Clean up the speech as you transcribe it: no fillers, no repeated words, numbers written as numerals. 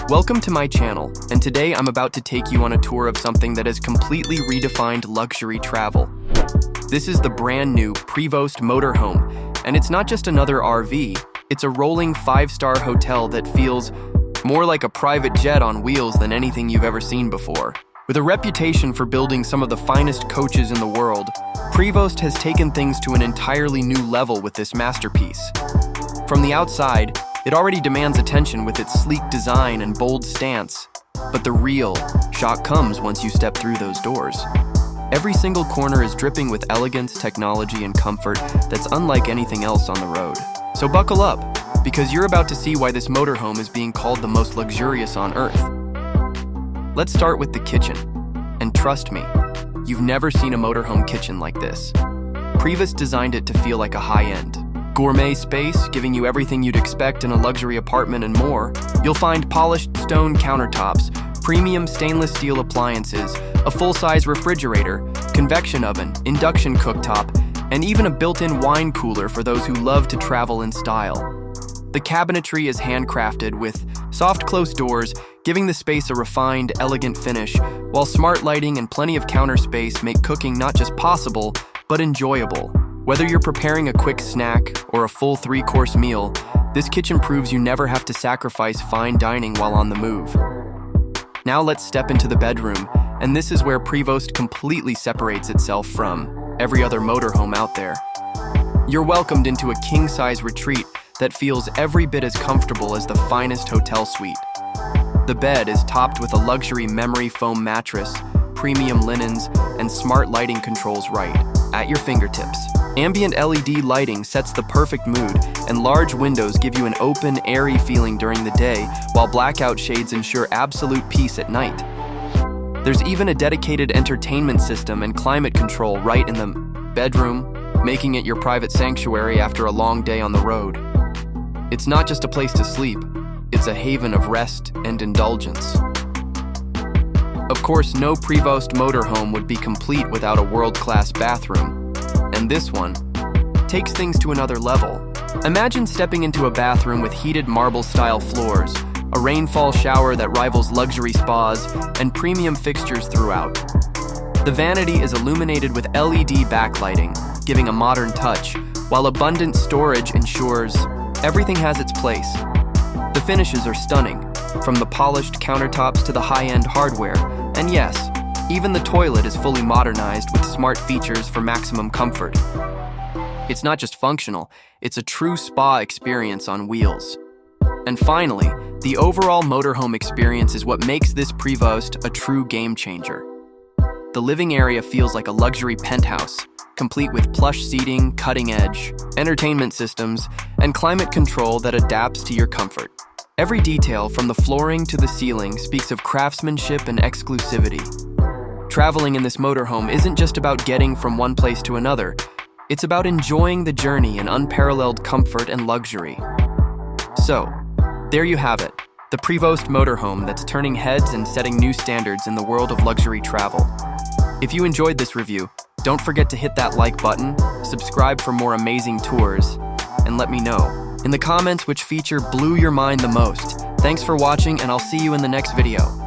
Welcome to my channel, and today I'm about to take you on a tour of something that has completely redefined luxury travel. This is the brand new Prevost Motorhome, and it's not just another RV, it's a rolling 5-star hotel that feels more like a private jet on wheels than anything you've ever seen before. With a reputation for building some of the finest coaches in the world, Prevost has taken things to an entirely new level with this masterpiece. From the outside, it already demands attention with its sleek design and bold stance, but the real shock comes once you step through those doors. Every single corner is dripping with elegance, technology, and comfort that's unlike anything else on the road. So buckle up, because you're about to see why this motorhome is being called the most luxurious on Earth. Let's start with the kitchen, and trust me, you've never seen a motorhome kitchen like this. Prevost designed it to feel like a high-end gourmet space, giving you everything you'd expect in a luxury apartment and more. You'll find polished stone countertops, premium stainless steel appliances, a full-size refrigerator, convection oven, induction cooktop, and even a built-in wine cooler for those who love to travel in style. The cabinetry is handcrafted with soft close doors, giving the space a refined, elegant finish, while smart lighting and plenty of counter space make cooking not just possible, but enjoyable. Whether you're preparing a quick snack or a full 3-course meal, this kitchen proves you never have to sacrifice fine dining while on the move. Now let's step into the bedroom, and this is where Prevost completely separates itself from every other motorhome out there. You're welcomed into a king-size retreat that feels every bit as comfortable as the finest hotel suite. The bed is topped with a luxury memory foam mattress, premium linens, and smart lighting controls right at your fingertips. Ambient LED lighting sets the perfect mood, and large windows give you an open, airy feeling during the day, while blackout shades ensure absolute peace at night. There's even a dedicated entertainment system and climate control right in the bedroom, making it your private sanctuary after a long day on the road. It's not just a place to sleep, it's a haven of rest and indulgence. Of course, no Prevost motorhome would be complete without a world-class bathroom, and this one takes things to another level. Imagine stepping into a bathroom with heated marble-style floors, a rainfall shower that rivals luxury spas, and premium fixtures throughout. The vanity is illuminated with LED backlighting, giving a modern touch, while abundant storage ensures everything has its place. The finishes are stunning, from the polished countertops to the high-end hardware, and yes, even the toilet is fully modernized with smart features for maximum comfort. It's not just functional, it's a true spa experience on wheels. And finally, the overall motorhome experience is what makes this Prevost a true game changer. The living area feels like a luxury penthouse, complete with plush seating, cutting-edge entertainment systems, and climate control that adapts to your comfort. Every detail, from the flooring to the ceiling, speaks of craftsmanship and exclusivity. Traveling in this motorhome isn't just about getting from one place to another. It's about enjoying the journey in unparalleled comfort and luxury. So, there you have it, the Prevost Motorhome that's turning heads and setting new standards in the world of luxury travel. If you enjoyed this review, don't forget to hit that like button, subscribe for more amazing tours, and let me know in the comments which feature blew your mind the most. Thanks for watching, and I'll see you in the next video.